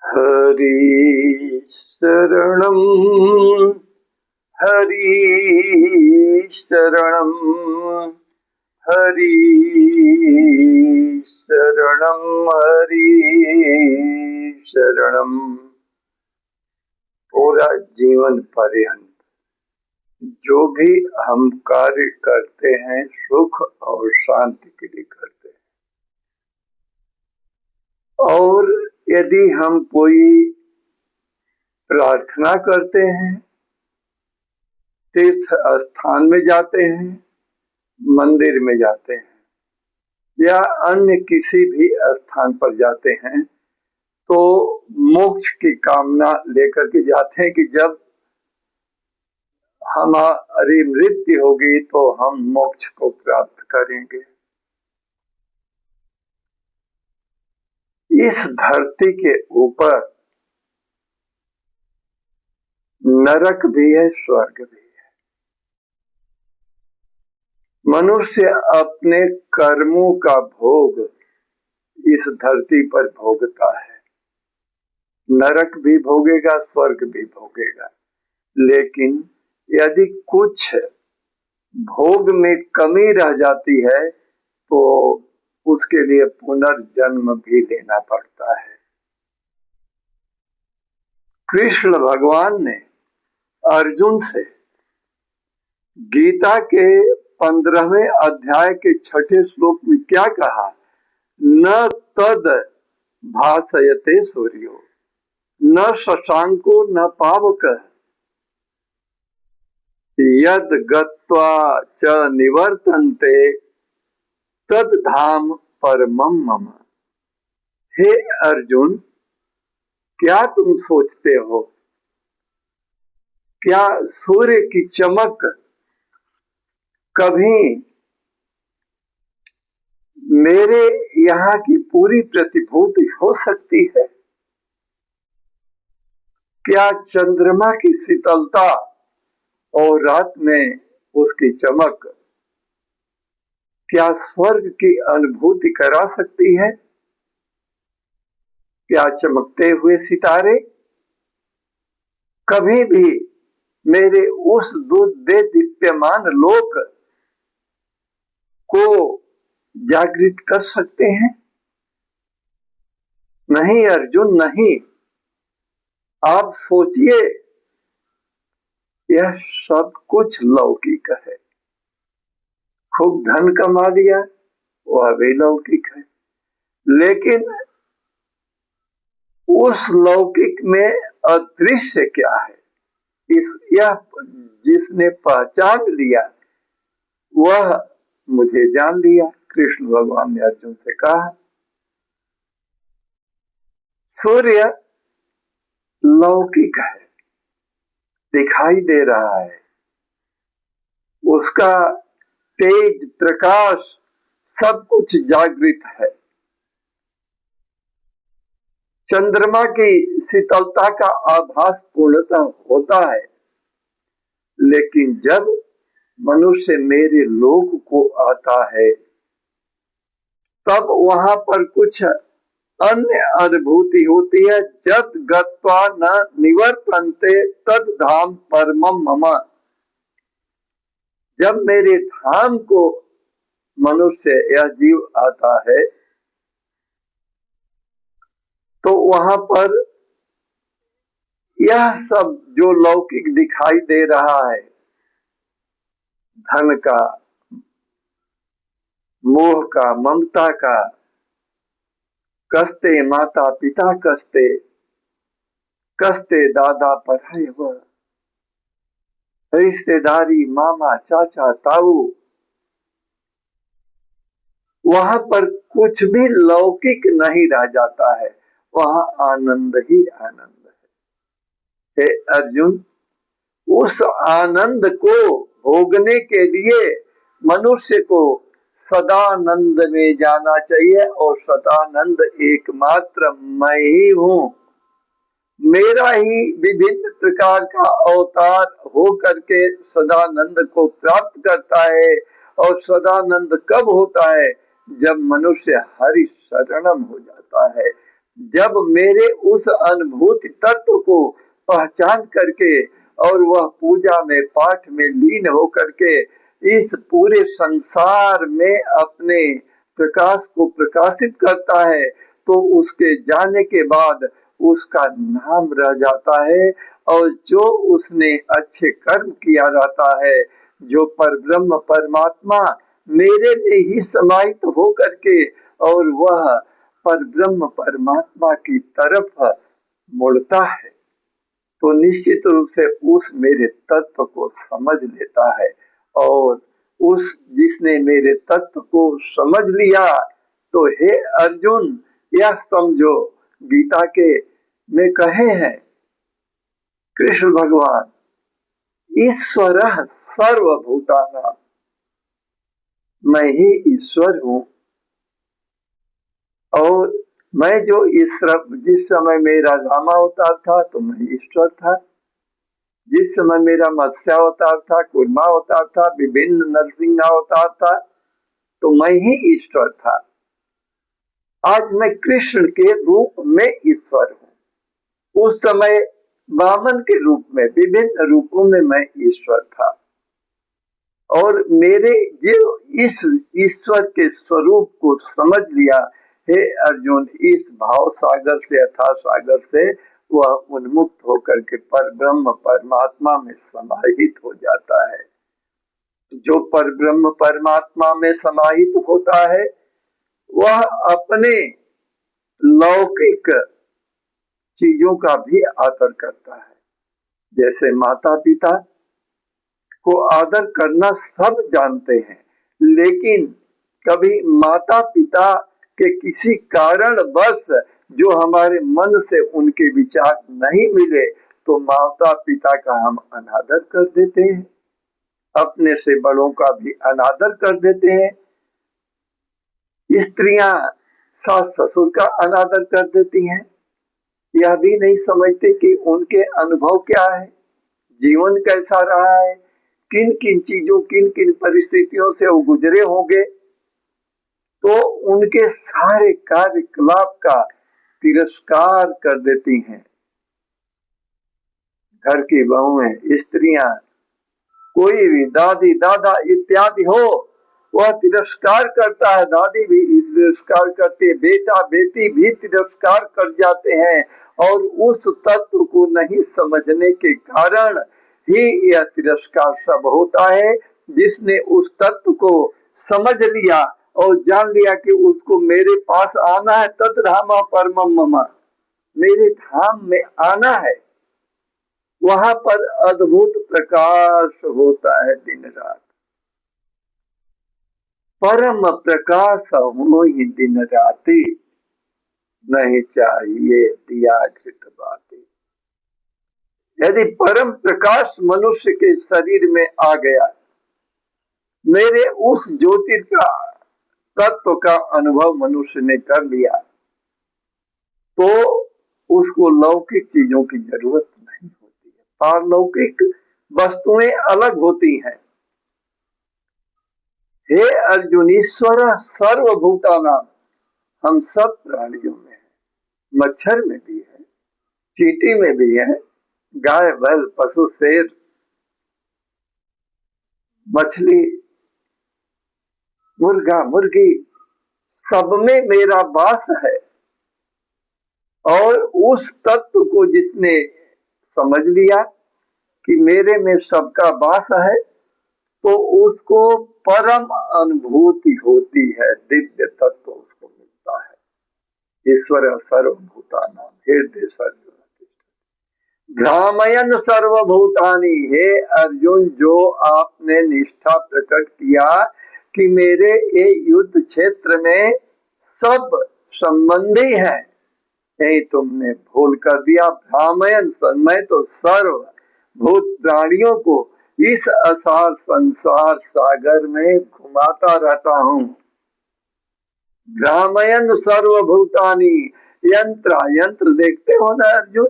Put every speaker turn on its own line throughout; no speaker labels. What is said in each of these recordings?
हरि शरणं हरि शरणं हरि शरणं हरि शरणं। पूरा जीवन पर्यंत जो भी हम कार्य करते हैं सुख और शांति के लिए करते हैं, और यदि हम कोई प्रार्थना करते हैं, तीर्थ स्थान में जाते हैं, मंदिर में जाते हैं या अन्य किसी भी स्थान पर जाते हैं, तो मोक्ष की कामना लेकर के जाते हैं कि जब हमारी मृत्यु होगी तो हम मोक्ष को प्राप्त करेंगे। इस धरती के ऊपर नरक भी है, स्वर्ग भी है। मनुष्य अपने कर्मों का भोग इस धरती पर भोगता है, नरक भी भोगेगा, स्वर्ग भी भोगेगा। लेकिन यदि कुछ भोग में कमी रह जाती है तो उसके लिए पुनर्जन्म भी लेना पड़ता है। कृष्ण भगवान ने अर्जुन से गीता के 15वें अध्याय के 6ठे श्लोक में क्या कहा? न तद भासयते सूर्यो न शशांको न पावकः यद गत्वा च निवर्तन्ते तद धाम परमं मम। हे अर्जुन, क्या तुम सोचते हो, क्या सूर्य की चमक कभी मेरे यहाँ की पूरी प्रतिभूति हो सकती है? क्या चंद्रमा की शीतलता और रात में उसकी चमक क्या स्वर्ग की अनुभूति करा सकती है? क्या चमकते हुए सितारे कभी भी मेरे उस दे दीप्यमान लोक को जागृत कर सकते हैं? नहीं अर्जुन, नहीं। आप सोचिए, यह सब कुछ लौकिक है। खूब धन कमा लिया, वह भी लौकिक है। लेकिन उस लौकिक में अदृश्य क्या है, यह जिसने पहचान लिया वह मुझे जान लिया। कृष्ण भगवान ने अर्जुन से कहा, सूर्य लौकिक है, दिखाई दे रहा है, उसका तेज प्रकाश सब कुछ जागृत है। चंद्रमा की शीतलता का आभास पूर्णतः होता है, लेकिन जब मनुष्य मेरे लोक को आता है तब वहां पर कुछ अन्य अनुभूति होती है। जब गत्वा न निवर्तन्ते तद धाम परमं मम। जब मेरे धाम को मनुष्य या जीव आता है तो वहां पर यह सब जो लौकिक दिखाई दे रहा है, धन का, मोह का, ममता का, कस्ते माता पिता कस्ते, कस्ते दादा पढ़ाए हुआ, रिश्तेदारी, मामा चाचा ताऊ, वहां पर कुछ भी लौकिक नहीं रह जाता है, वहां आनंद ही आनंद है। हे अर्जुन, उस आनंद को भोगने के लिए मनुष्य को सदानंद में जाना चाहिए, और सदानंद एकमात्र मैं ही हूँ। मेरा ही विभिन्न प्रकार का अवतार हो करके सदानंद को प्राप्त करता है। और सदानंद कब होता है? जब मनुष्य हरि शरणम हो जाता है, जब मेरे उस अनुभूति तत्व को पहचान करके और वह पूजा में पाठ में लीन हो करके इस पूरे संसार में अपने प्रकाश को प्रकाशित करता है, तो उसके जाने के बाद उसका नाम रह जाता है। और जो उसने अच्छे कर्म किया जाता है, जो परब्रह्म परमात्मा मेरे में ही समाहित हो करके और वह परब्रह्म परमात्मा की तरफ मुड़ता है, तो निश्चित रूप से उस मेरे तत्व को समझ लेता है। और उस जिसने मेरे तत्व को समझ लिया, तो हे अर्जुन, यह समझो, गीता के में कहे हैं कृष्ण भगवान, ईश्वर सर्वभूतानां, मैं ही ईश्वर हूँ। और मैं जो ईश्वर, जिस समय मेरा रामा अवतार था तो मैं ईश्वर था, जिस समय मेरा मत्स्य अवतार था, कूर्मा अवतार था, विभिन्न नरसिंह अवतार था, तो मैं ही ईश्वर था। आज मैं कृष्ण के रूप में ईश्वर हूँ। उस समय वामन के रूप में, विभिन्न रूपों में मैं ईश्वर था। और मेरे जो इस ईश्वर के स्वरूप को समझ लिया, हे अर्जुन, इस भाव सागर से, अथाह सागर से वह उन्मुक्त होकर के परब्रह्म परमात्मा में समाहित हो जाता है। जो परब्रह्म परमात्मा में समाहित होता है, वह अपने लौकिक चीजों का भी आदर करता है। जैसे माता पिता को आदर करना सब जानते हैं, लेकिन कभी माता पिता के किसी कारण बस जो हमारे मन से उनके विचार नहीं मिले, तो माता पिता का हम अनादर कर देते हैं, अपने से बड़ों का भी अनादर कर देते हैं। स्त्रियां सास ससुर का अनादर कर देती हैं, यह भी नहीं समझते कि उनके अनुभव क्या है, जीवन कैसा रहा है, किन किन चीजों, किन किन परिस्थितियों से वो गुजरे होंगे। तो उनके सारे कार्यकलाप का तिरस्कार कर देती हैं। घर की बहुएं, स्त्रियां, कोई भी दादी दादा इत्यादि हो, वह तिरस्कार करता है, दादी भी तिरस्कार करती है, बेटा बेटी भी तिरस्कार कर जाते हैं। और उस तत्व को नहीं समझने के कारण ही यह तिरस्कार सब होता है। जिसने उस तत्व को समझ लिया और जान लिया कि उसको मेरे पास आना है, तत् धामा परमम मम, मेरे धाम में आना है, वहां पर अद्भुत प्रकाश होता है दिन रात। परम प्रकाश हो ही दिन राति, नहीं चाहिए दिया घृत बाती। यदि परम प्रकाश मनुष्य के शरीर में आ गया, मेरे उस ज्योति का तत्व का अनुभव मनुष्य ने कर लिया, तो उसको लौकिक चीजों की जरूरत नहीं होती है। पारलौकिक वस्तुएं अलग होती हैं। हे अर्जुन, ईश्वर सर्वभूतानां, हम सब प्राणियों में है, मच्छर में भी है, चींटी में भी है, गाय बैल पशु शेर मछली मुर्गा मुर्गी, सब में मेरा वास है। और उस तत्व को जिसने समझ लिया कि मेरे में सबका वास है, तो उसको परम अनुभूति होती है, दिव्य तत्व उसको मिलता है। ईश्वर सर्वभूतानां हृदय सर्वभूतानि, भ्रामयन् सर्वभूतानि। हे अर्जुन, जो आपने निष्ठा प्रकट किया कि मेरे ये युद्ध क्षेत्र में सब संबंधी है, यही तुमने भूल कर दिया। भ्रामयन्, मैं तो सर्व भूत प्राणियों को इस असार संसार सागर में घुमाता रहता हूँ। भ्रामयन् सर्वभूतानि, यंत्र देखते हो ना अर्जुन,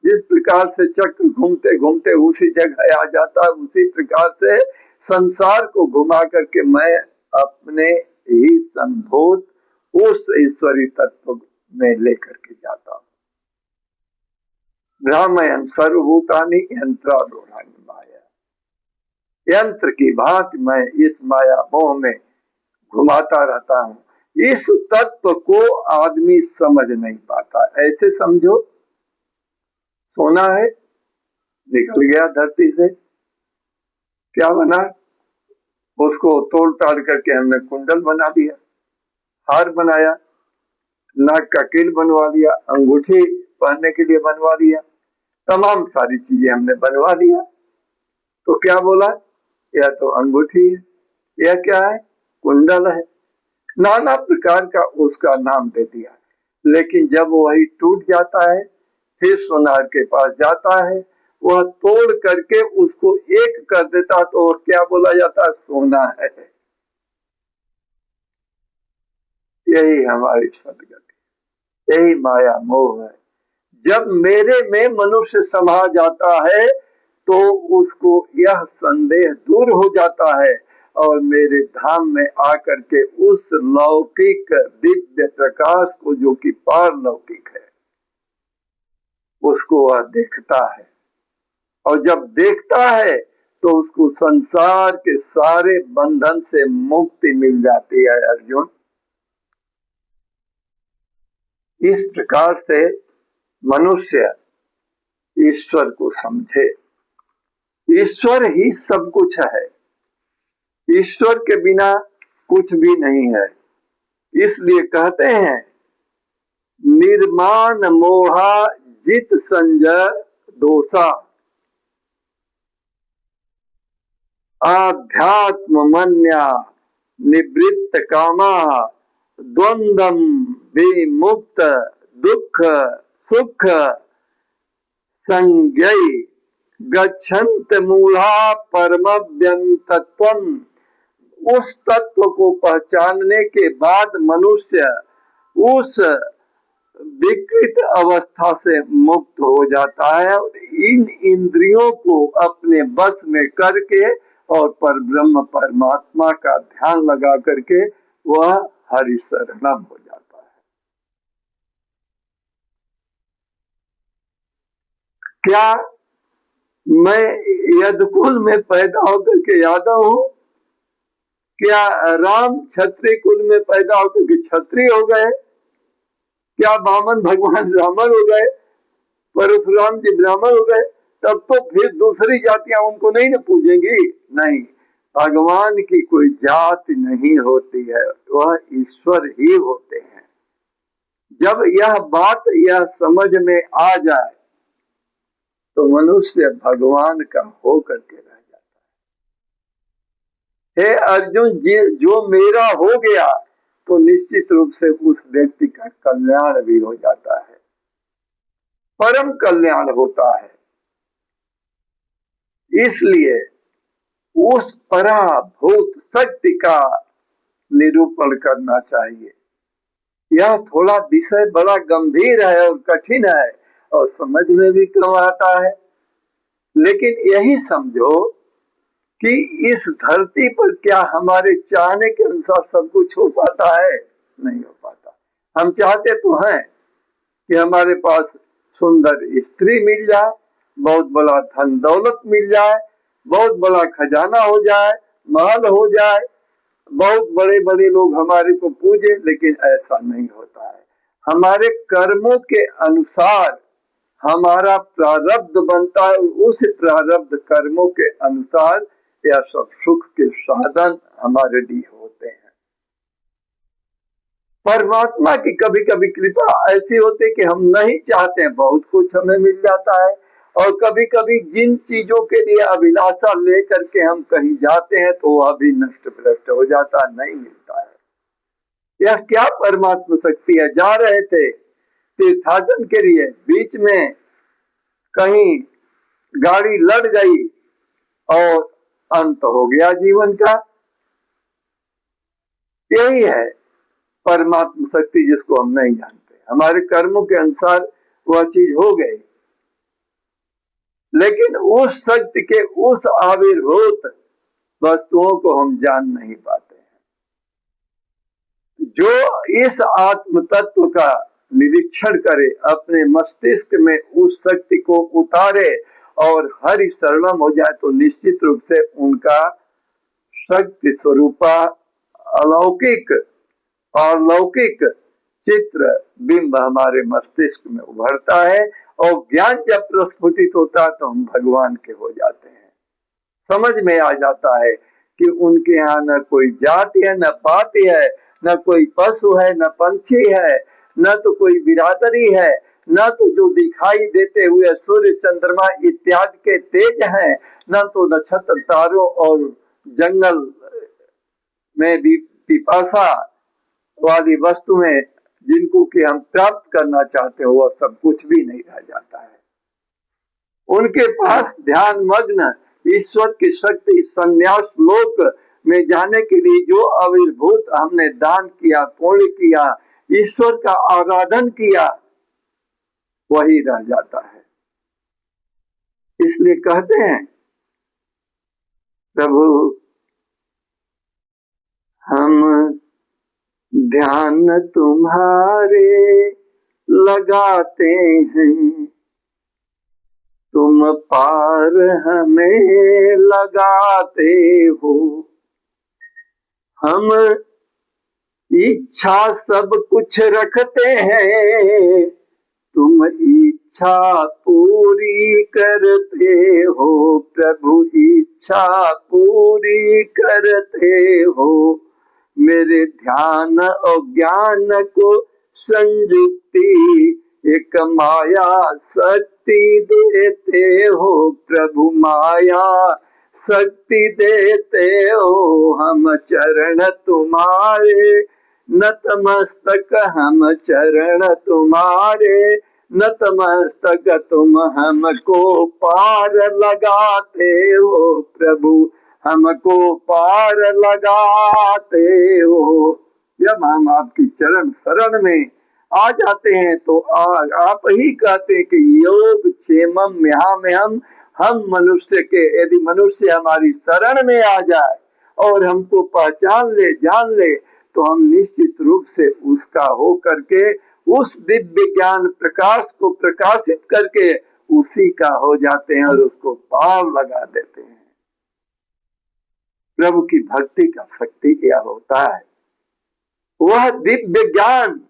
जिस प्रकार से चक्र घूमते घूमते उसी जगह आ जाता है, उसी प्रकार से संसार को घुमा करके मैं अपने ही संभूत उस ईश्वरी तत्व में लेकर के जाता भ्रामयन् सर्वभूतानि यंत्रारूढ़ानि माया। यंत्र की भांति मैं इस माया मोह में घुमाता रहता हूँ। इस तत्व को आदमी समझ नहीं पाता। ऐसे समझो सोना है, निकल गया धरती से, क्या बना? उसको तोड़ ताड़ करके हमने कुंडल बना दिया, हार बनाया, नाक का कील बनवा लिया, अंगूठी पहनने के लिए बनवा दिया, तमाम सारी चीजें हमने बनवा दिया। तो क्या बोला? यह तो अंगूठी है, यह क्या है? कुंडल है। नाना प्रकार का उसका नाम दे दिया। लेकिन जब वही टूट जाता है, फिर सोनार के पास जाता है, वह तोड़ करके उसको एक कर देता, तो क्या बोला जाता? सोना है। यही हमारी सदगति, यही माया मोह है। जब मेरे में मनुष्य समा जाता है तो उसको यह संदेह दूर हो जाता है और मेरे धाम में आकर के उस लौकिक दिव्य प्रकाश को, जो कि पारलौकिक है, उसको वह देखता है। और जब देखता है तो उसको संसार के सारे बंधन से मुक्ति मिल जाती है। अर्जुन, इस प्रकार से मनुष्य ईश्वर को समझे। ईश्वर ही सब कुछ है, ईश्वर के बिना कुछ भी नहीं है। इसलिए कहते हैं निर्माण मोहा जित संजय दोषा, आध्यात्म मन्या निवृत्त कामा, द्वंद्वम विमुक्त दुख सुख संज्ञै गच्छन्त मूढ़ा परमव्यंतत्वम्। उस तत्व को पहचानने के बाद मनुष्य उस विकृत अवस्था से मुक्त हो जाता है और इन इंद्रियों को अपने बस में करके और पर ब्रह्म परमात्मा का ध्यान लगा करके वह हरिशरणम हो जाता है। क्या मैं यदकुल में पैदा होकर के यादव हूं? क्या राम क्षत्रिय कुल में पैदा होकर के क्षत्रिय हो गए? क्या वामन भगवान ब्राह्मण हो गए, परशुराम जी ब्राह्मण हो गए? तब तो फिर दूसरी जातियां उनको नहीं न पूजेंगी। नहीं, भगवान की कोई जाति नहीं होती है, वह ईश्वर ही होते हैं। जब यह बात यह समझ में आ जाए तो मनुष्य भगवान का हो करके रह जाता है। हे अर्जुन जी, जो मेरा हो गया तो निश्चित रूप से उस व्यक्ति का कल्याण भी हो जाता है, परम कल्याण होता है। इसलिए उस पराभूत शक्ति का निरूपण करना चाहिए। यह थोड़ा विषय बड़ा गंभीर है और कठिन है और समझ में भी कम आता है, लेकिन यही समझो कि इस धरती पर क्या हमारे चाहने के अनुसार सब कुछ हो पाता है? नहीं हो पाता। हम चाहते तो हैं कि हमारे पास सुंदर स्त्री मिल जाए, बहुत बड़ा धन दौलत मिल जाए, बहुत बड़ा खजाना हो जाए, महल हो जाए, बहुत बड़े बड़े लोग हमारे को पूजे, लेकिन ऐसा नहीं होता है। हमारे कर्मों के अनुसार हमारा प्रारब्ध बनता है, उस प्रारब्ध कर्मों के अनुसार यह सब सुख के साधन हमारे लिए होते हैं। परमात्मा की कभी कभी कृपा ऐसी होती है कि हम नहीं चाहते हैं, बहुत कुछ हमें मिल जाता है, और कभी कभी जिन चीजों के लिए अभिलाषा लेकर के हम कहीं जाते हैं तो वह भी नष्ट भ्रष्ट हो जाता है, नहीं मिलता है। यह क्या परमात्मा शक्ति है? जा रहे थे तीर्थाटन के लिए, बीच में कहीं गाड़ी लड़ गई और अंत हो गया जीवन का। यही है परमात्मा शक्ति, जिसको हम नहीं जानते। हमारे कर्मों के अनुसार वह चीज हो गई, लेकिन उस शक्ति के उस आविर्भूत वस्तुओं को हम जान नहीं पाते हैं। जो इस आत्म तत्व का निरीक्षण करे, अपने मस्तिष्क में उस शक्ति को उतारे और हरि शरणम हो जाए तो निश्चित रूप से उनका शक्ति स्वरूपा अलौकिक और लौकिक चित्र बिंब हमारे मस्तिष्क में उभरता है और ज्ञान जब प्रस्फुटित होता है तो हम भगवान के हो जाते हैं। समझ में आ जाता है कि उनके यहाँ न कोई जाति है, न पाति है, न कोई पशु है, न पंछी है, न तो कोई बिरादरी है, न तो जो दिखाई देते हुए सूर्य चंद्रमा इत्यादि के तेज हैं, न तो नक्षत्र तारों और जंगल में भी पिपासा वाली वस्तुएं जिनको कि हम प्राप्त करना चाहते हो वह सब कुछ भी नहीं रह जाता है। उनके पास ध्यान मग्न ईश्वर की शक्ति संन्यास लोक में जाने के लिए जो आविर्भूत हमने दान किया, पुण्य किया, ईश्वर का आराधन किया, वही रह जाता है। इसलिए कहते हैं प्रभु हम ध्यान तुम्हारे लगाते हैं, तुम पार हमें लगाते हो। हम इच्छा सब कुछ रखते हैं, तुम इच्छा पूरी करते हो। प्रभु इच्छा पूरी करते हो। मेरे ध्यान और ज्ञान को संयुक्ति एक माया शक्ति देते हो। प्रभु माया शक्ति देते हो। हम चरण तुम्हारे नतमस्तक, हम चरण तुम्हारे नतमस्तक, तुम हमको पार लगाते हो। प्रभु हमको पार लगाते हो। जब हम आपकी चरण शरण में आ जाते हैं तो आप ही कहते हैं कि योग क्षेमम म्याहम्यहम्, हम मनुष्य के, यदि मनुष्य हमारी शरण में आ जाए और हमको पहचान ले, जान ले, तो हम निश्चित रूप से उसका हो करके उस दिव्य ज्ञान प्रकाश को प्रकाशित करके उसी का हो जाते हैं और उसको पार लगा देते हैं। प्रभु की भक्ति का शक्ति यह होता है। वह दिव्य ज्ञान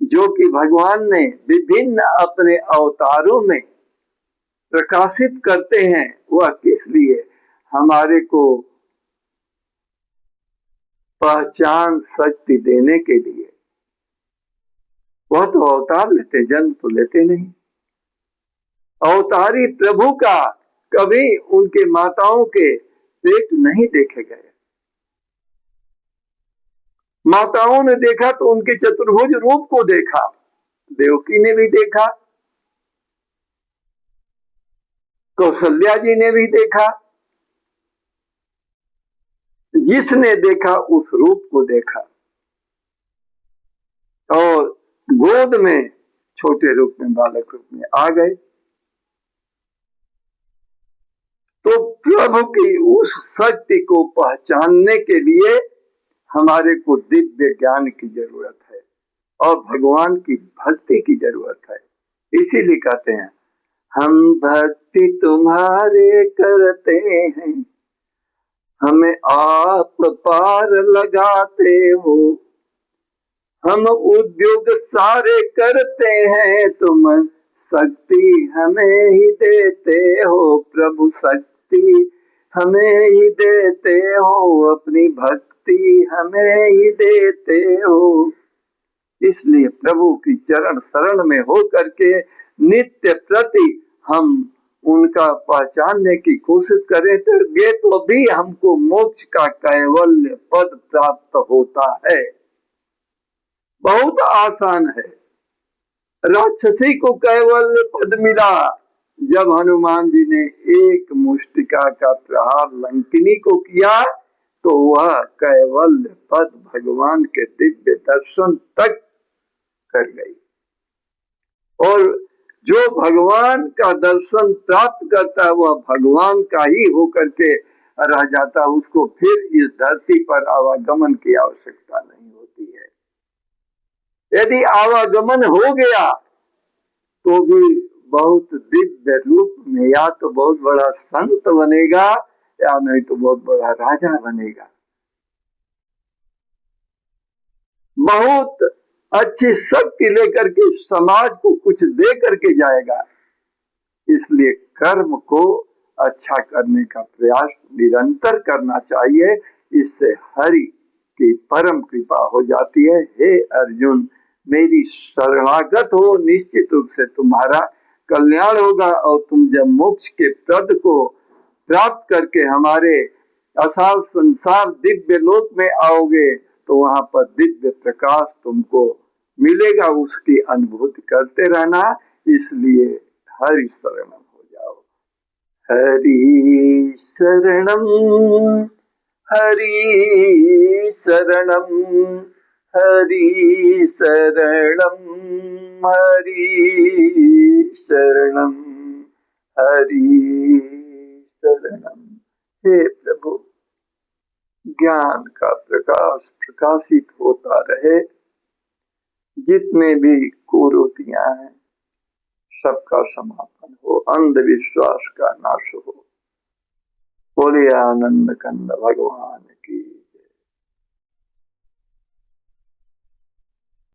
जो कि भगवान ने विभिन्न अपने अवतारों में प्रकाशित करते हैं, वह किस लिए? हमारे को पहचान शक्ति देने के लिए। वह तो अवतार लेते, जन्म तो लेते नहीं। अवतारी प्रभु का कभी उनके माताओं के पेट नहीं देखे गए। माताओं ने देखा तो उनके चतुर्भुज रूप को देखा, देवकी ने भी देखा, कौशल्या जी ने भी देखा। जिसने देखा उस रूप को देखा और गोद में छोटे रूप में, बालक रूप में आ गए। तो प्रभु की उस शक्ति को पहचानने के लिए हमारे को दिव्य ज्ञान की जरूरत है और भगवान की भक्ति की जरूरत है। इसीलिए कहते हैं हम भक्ति तुम्हारे करते हैं, हमें आप पार लगाते हो। हम उद्योग सारे करते हैं, तुम शक्ति हमें ही देते हो। प्रभु शक्ति हमें ही देते हो, अपनी भक्ति हमें ही देते हो। इसलिए प्रभु की चरण शरण में हो करके नित्य प्रति हम उनका पहचानने की कोशिश करें तो भी हमको मोक्ष का कैवल्य पद प्राप्त होता है। बहुत आसान है। राक्षसी को कैवल्य पद मिला जब हनुमान जी ने एक मुष्टिका का प्रहार लंकिनी को किया, तो वह कैवल्य पद भगवान के दिव्य दर्शन तक कर गई। और जो भगवान का दर्शन प्राप्त करता है वह भगवान का ही होकर के रह जाता, उसको फिर इस धरती पर आवागमन की आवश्यकता नहीं होती है। यदि आवागमन हो गया तो भी बहुत दिव्य रूप में, या तो बहुत बड़ा संत बनेगा या नहीं तो बहुत बड़ा राजा बनेगा। बहुत अच्छी शक्ति लेकर के समाज को कुछ दे करके जाएगा। इसलिए कर्म को अच्छा करने का प्रयास निरंतर करना चाहिए। इससे हरि की परम कृपा हो जाती है। हे अर्जुन, मेरी शरणागत हो, निश्चित रूप से तुम्हारा कल्याण होगा और तुम जब मोक्ष के पद को प्राप्त करके हमारे असार संसार दिव्य लोक में आओगे तो वहां पर दिव्य प्रकाश तुमको मिलेगा। उसकी अनुभूति करते रहना। इसलिए हरि शरणम हो जाओ। हरि शरणम, हरि शरणम, हरि शरणम, हरि शरणम, हरि शरणम। हे प्रभु, ज्ञान का प्रकाश प्रकाशित होता रहे। जितने भी कुरीतियां हैं सबका समापन हो, अंधविश्वास का नाश हो। बोले आनंद कंद भगवान।